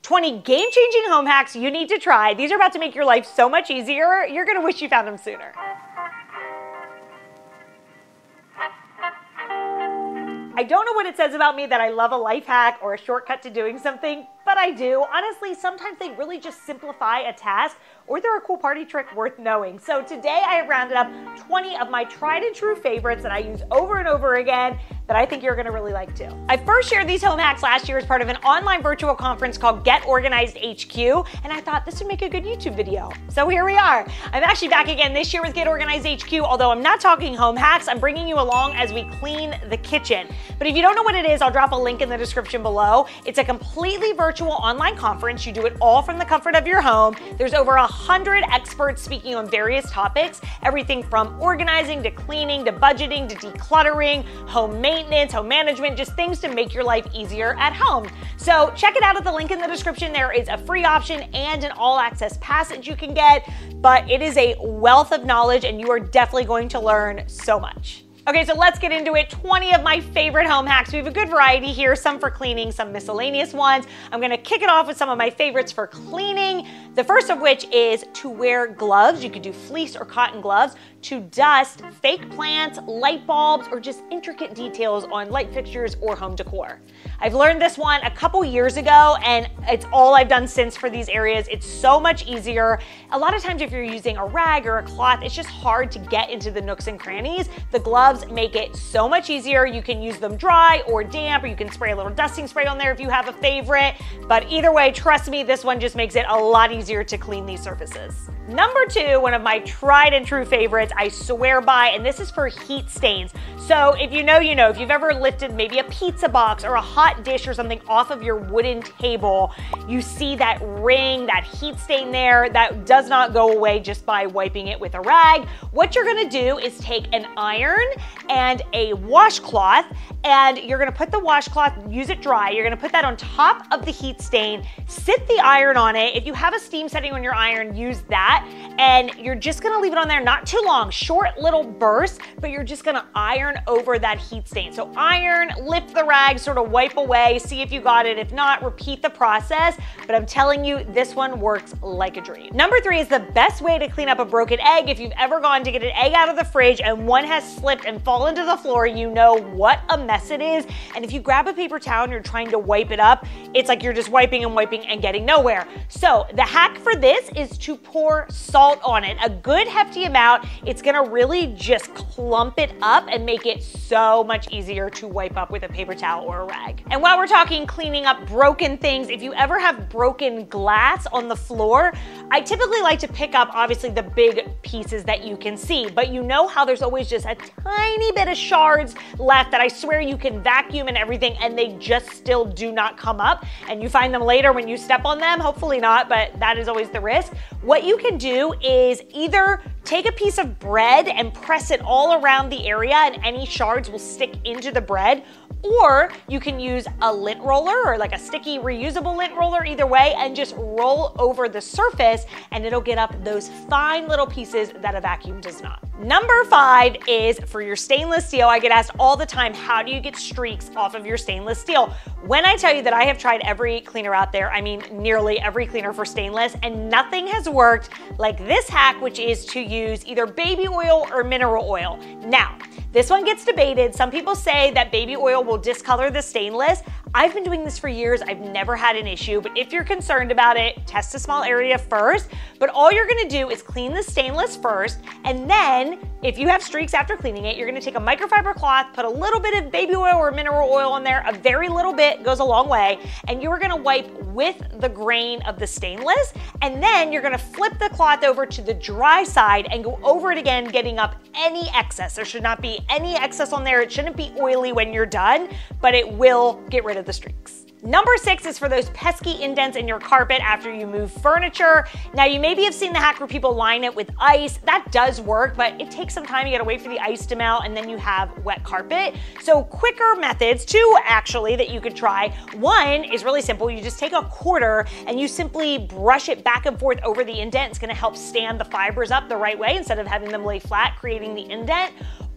20 game-changing home hacks you need to try. These are about to make your life so much easier. You're gonna wish you found them sooner. I don't know what it says about me that I love a life hack or a shortcut to doing something, but I do. Honestly, sometimes they really just simplify a task, or they're a cool party trick worth knowing. So today I have rounded up 20 of my tried and true favorites that I use over and over again that I think you're gonna really like too. I first shared these home hacks last year as part of an online virtual conference called Get Organized HQ, and I thought this would make a good YouTube video. So here we are. I'm actually back again this year with Get Organized HQ, although I'm not talking home hacks, I'm bringing you along as we clean the kitchen. But if you don't know what it is, I'll drop a link in the description below. It's a completely virtual online conference. You do it all from the comfort of your home. There's over 100 experts speaking on various topics, everything from organizing to cleaning to budgeting to decluttering, home maintenance, home management, just things to make your life easier at home. So check it out at the link in the description. There is a free option and an all-access pass that you can get, but it is a wealth of knowledge and you are definitely going to learn so much. Okay, so let's get into it. 20 of my favorite home hacks. We have a good variety here, some for cleaning, some miscellaneous ones. I'm gonna kick it off with some of my favorites for cleaning. The first of which is to wear gloves. You could do fleece or cotton gloves to dust fake plants, light bulbs, or just intricate details on light fixtures or home decor. I've learned this one a couple years ago, and it's all I've done since for these areas. It's so much easier. A lot of times if you're using a rag or a cloth, it's just hard to get into the nooks and crannies. The gloves make it so much easier. You can use them dry or damp, or you can spray a little dusting spray on there if you have a favorite. But either way, trust me, this one just makes it a lot easier to clean these surfaces. Number two, one of my tried and true favorites, I swear by, and this is for heat stains. So if you know, you know. If you've ever lifted maybe a pizza box or a hot dish or something off of your wooden table, you see that ring, that heat stain there, that does not go away just by wiping it with a rag. What you're gonna do is take an iron and a washcloth, and you're gonna put the washcloth, use it dry, you're gonna put that on top of the heat stain, sit the iron on it. If you have a steam setting on your iron, use that, and you're just gonna leave it on there not too long, short little bursts, but you're just gonna iron over that heat stain. So iron, lift the rag, sort of wipe away, see if you got it. If not, repeat the process, but I'm telling you, this one works like a dream. Number three is the best way to clean up a broken egg. If you've ever gone to get an egg out of the fridge and one has slipped and fallen to the floor, you know what a mess it is. And if you grab a paper towel and you're trying to wipe it up, it's like you're just wiping and getting nowhere. So the hack for this is to pour salt on it, a good hefty amount. It's gonna really just clump it up and make it so much easier to wipe up with a paper towel or a rag. And while we're talking cleaning up broken things, if you ever have broken glass on the floor, I typically like to pick up obviously the big pieces that you can see, but you know how there's always just a tiny bit of shards left that I swear you can vacuum and everything and they just still do not come up, and you find them later when you step on them, hopefully not, but that is always the risk. What you can do is either take a piece of bread and press it all around the area and any shards will stick into the bread, or you can use a lint roller or like a sticky reusable lint roller, either way, and just roll over the surface and it'll get up those fine little pieces that a vacuum does not. Number five is for your stainless steel. I get asked all the time, how do you get streaks off of your stainless steel? When I tell you that I have tried every cleaner out there, I mean nearly every cleaner for stainless, and nothing has worked like this hack, which is to use either baby oil or mineral oil. Now, this one gets debated. Some people say that baby oil will discolor the stainless. I've been doing this for years. I've never had an issue, but if you're concerned about it, test a small area first. But all you're gonna do is clean the stainless first, and then if you have streaks after cleaning it, you're gonna take a microfiber cloth, put a little bit of baby oil or mineral oil on there, a very little bit goes a long way, and you are gonna wipe with the grain of the stainless, and then you're gonna flip the cloth over to the dry side and go over it again, getting up any excess. There should not be any excess on there. It shouldn't be oily when you're done, but it will get rid of the streaks. Number six is for those pesky indents in your carpet after you move furniture. Now, you maybe have seen the hack where people line it with ice. That does work, but it takes some time. You gotta wait for the ice to melt, and then you have wet carpet. So quicker methods, two actually, that you could try. One is really simple. You just take a quarter and you simply brush it back and forth over the indent. It's gonna help stand the fibers up the right way instead of having them lay flat, creating the indent.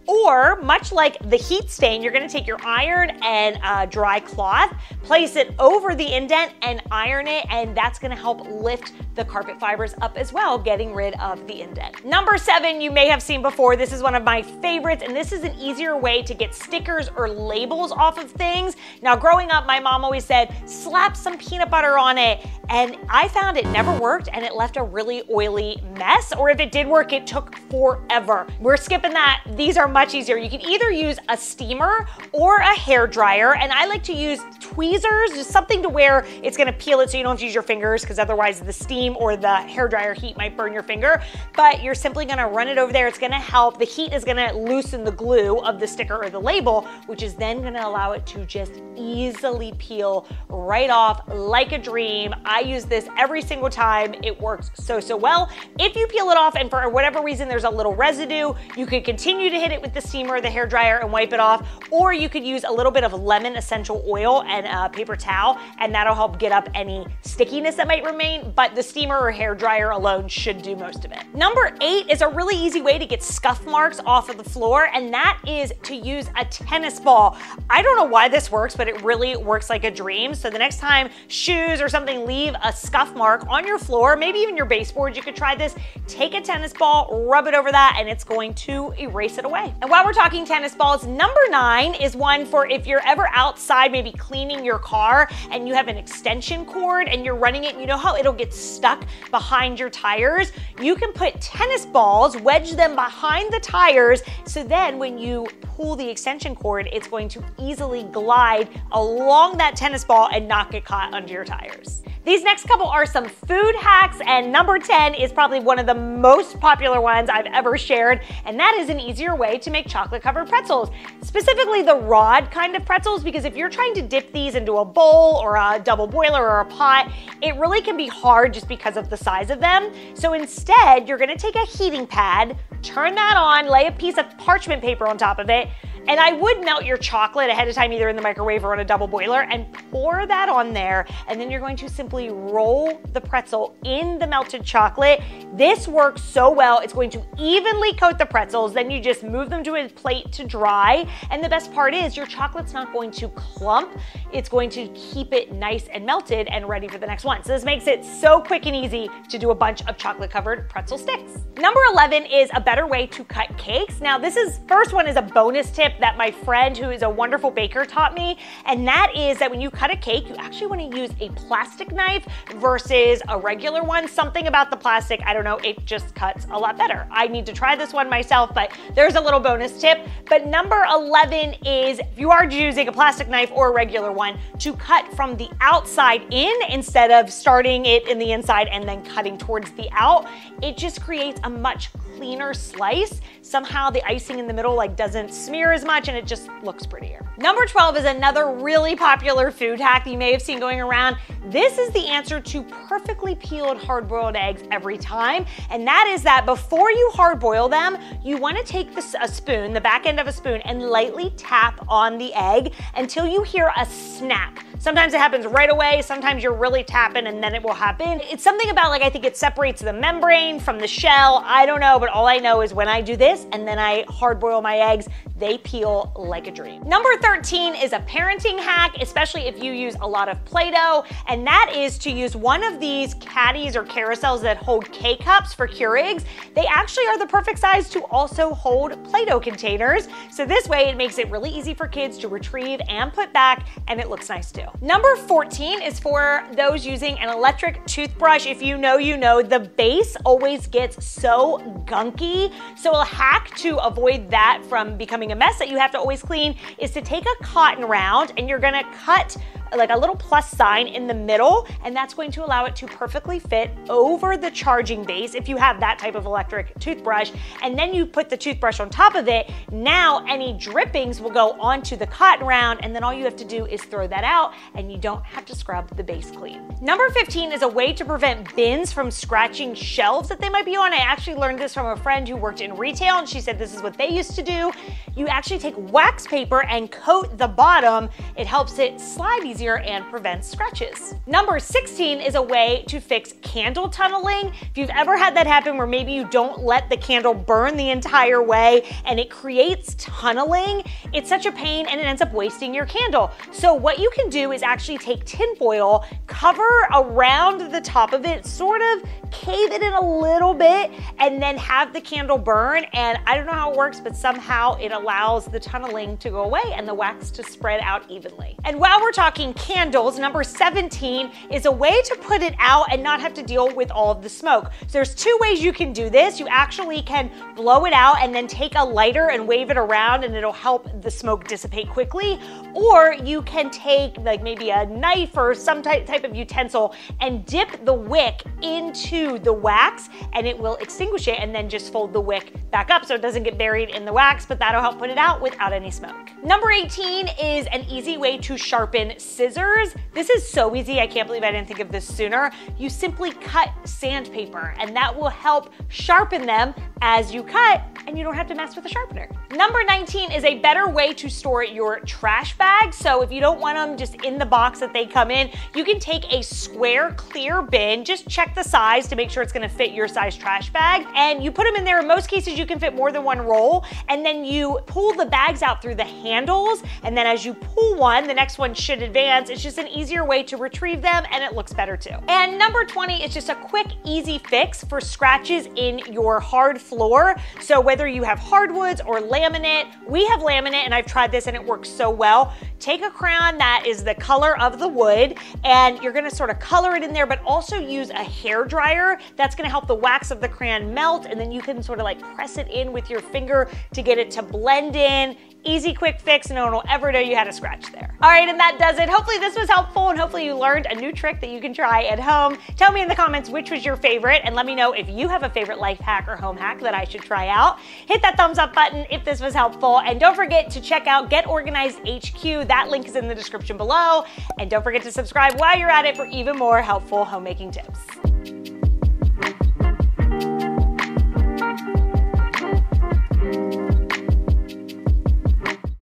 Or, much like the heat stain, you're gonna take your iron and a dry cloth, place it over the indent and iron it, and that's gonna help lift the carpet fibers up as well, getting rid of the indent. Number 7, you may have seen before. This is one of my favorites, and this is an easier way to get stickers or labels off of things. Now, growing up, my mom always said, slap some peanut butter on it, and I found it never worked, and it left a really oily mess, or if it did work, it took forever. We're skipping that. These are much easier. You can either use a steamer or a hair dryer, and I like to use tweezers, just something to where it's gonna peel it so you don't have to use your fingers, because otherwise the steam or the hair dryer heat might burn your finger, but you're simply gonna run it over there. It's gonna help. The heat is gonna loosen the glue of the sticker or the label, which is then gonna allow it to just easily peel right off like a dream. I use this every single time. It works so well. If you peel it off and for whatever reason there's a little residue, you could continue to hit it with the steamer or the hair dryer and wipe it off, or you could use a little bit of lemon essential oil and a paper towel, and that'll help get up any stickiness that might remain, but the steamer or hair dryer alone should do most of it. Number 8 is a really easy way to get scuff marks off of the floor, and that is to use a tennis ball. I don't know why this works, but it really works like a dream. So the next time shoes or something leave a scuff mark on your floor, maybe even your baseboard, you could try this. Take a tennis ball, rub it over that, and it's going to erase it away. And while we're talking tennis balls, number 9 is one for if you're ever outside, maybe cleaning your car, and you have an extension cord and you're running it, and you know how it'll get stuck behind your tires? You can put tennis balls, wedge them behind the tires, so then when you pull the extension cord, it's going to easily glide along that tennis ball and not get caught under your tires. These next couple are some food hacks, and number 10 is probably one of the most popular ones I've ever shared, and that is an easier way to make chocolate-covered pretzels. Specifically the rod kind of pretzels, because if you're trying to dip these into a bowl or a double boiler or a pot, it really can be hard just because of the size of them. So instead, you're gonna take a heating pad, turn that on, lay a piece of parchment paper on top of it, and I would melt your chocolate ahead of time, either in the microwave or on a double boiler, and pour that on there. And then you're going to simply roll the pretzel in the melted chocolate. This works so well. It's going to evenly coat the pretzels. Then you just move them to a plate to dry. And the best part is your chocolate's not going to clump. It's going to keep it nice and melted and ready for the next one. So this makes it so quick and easy to do a bunch of chocolate-covered pretzel sticks. Number 11 is a better way to cut cakes. Now first one is a bonus tip that my friend, who is a wonderful baker, taught me, and that is that when you cut a cake, you actually want to use a plastic knife versus a regular one. Something about the plastic, I don't know, it just cuts a lot better. I need to try this one myself, but there's a little bonus tip. But number 11 is, if you are using a plastic knife or a regular one, to cut from the outside in instead of starting it in the inside and then cutting towards the out. It just creates a much cleaner slice. Somehow the icing in the middle doesn't smear as much, and it just looks prettier. Number 12 is another really popular food hack that you may have seen going around. This is the answer to perfectly peeled hard-boiled eggs every time, and that is that before you hard-boil them, you want to take a spoon, the back end of a spoon, and lightly tap on the egg until you hear a snap. Sometimes it happens right away, sometimes you're really tapping and then it will happen. It's something about I think it separates the membrane from the shell. I don't know, but all I know is when I do this and then I hard boil my eggs, they peel like a dream. Number 13 is a parenting hack, especially if you use a lot of Play-Doh, and that is to use one of these caddies or carousels that hold K-cups for Keurigs. They actually are the perfect size to also hold Play-Doh containers. So this way it makes it really easy for kids to retrieve and put back, and it looks nice too. Number 14 is for those using an electric toothbrush. If you know, you know, the base always gets so gunky. So a hack to avoid that from becoming a mess that you have to always clean is to take a cotton round and you're gonna cut a little plus sign in the middle, and that's going to allow it to perfectly fit over the charging base if you have that type of electric toothbrush, and then you put the toothbrush on top of it. Now any drippings will go onto the cotton round, and then all you have to do is throw that out and you don't have to scrub the base clean. Number 15 is a way to prevent bins from scratching shelves that they might be on. I actually learned this from a friend who worked in retail, and she said this is what they used to do. You actually take wax paper and coat the bottom. It helps it slide easier easier and prevents scratches. Number 16 is a way to fix candle tunneling. If you've ever had that happen where maybe you don't let the candle burn the entire way and it creates tunneling, it's such a pain and it ends up wasting your candle. So what you can do is actually take tin foil, cover around the top of it, sort of cave it in a little bit, and then have the candle burn. And I don't know how it works, but somehow it allows the tunneling to go away and the wax to spread out evenly. And while we're talking candles, number 17 is a way to put it out and not have to deal with all of the smoke. So there's two ways you can do this. You actually can blow it out and then take a lighter and wave it around and it'll help the smoke dissipate quickly. Or you can take like maybe a knife or some type of utensil and dip the wick into the wax and it will extinguish it, and then just fold the wick back up so it doesn't get buried in the wax, but that'll help put it out without any smoke. Number 18 is an easy way to sharpen scissors. This is so easy, I can't believe I didn't think of this sooner. You simply cut sandpaper and that will help sharpen them as you cut, and you don't have to mess with a sharpener. Number 19 is a better way to store your trash bags. So if you don't want them just in the box that they come in, you can take a square clear bin, just check the size to make sure it's gonna fit your size trash bag, and you put them in there. In most cases you can fit more than one roll, and then you pull the bags out through the handles, and then as you pull one, the next one should advance. It's just an easier way to retrieve them, and it looks better too. And number 20 is just a quick, easy fix for scratches in your hard floor. So whether you have hardwoods or laminate, we have laminate and I've tried this and it works so well. Take a crayon that is the color of the wood and you're gonna sort of color it in there, but also use a hair dryer. That's gonna help the wax of the crayon melt, and then you can sort of like press it in with your finger to get it to blend in. Easy, quick fix, no one will ever know you had a scratch there. All right, and that does it. Hopefully this was helpful and hopefully you learned a new trick that you can try at home. Tell me in the comments which was your favorite, and let me know if you have a favorite life hack or home hack that I should try out. Hit that thumbs up button if this was helpful, and don't forget to check out Get Organized HQ. That link is in the description below, and don't forget to subscribe while you're at it for even more helpful homemaking tips.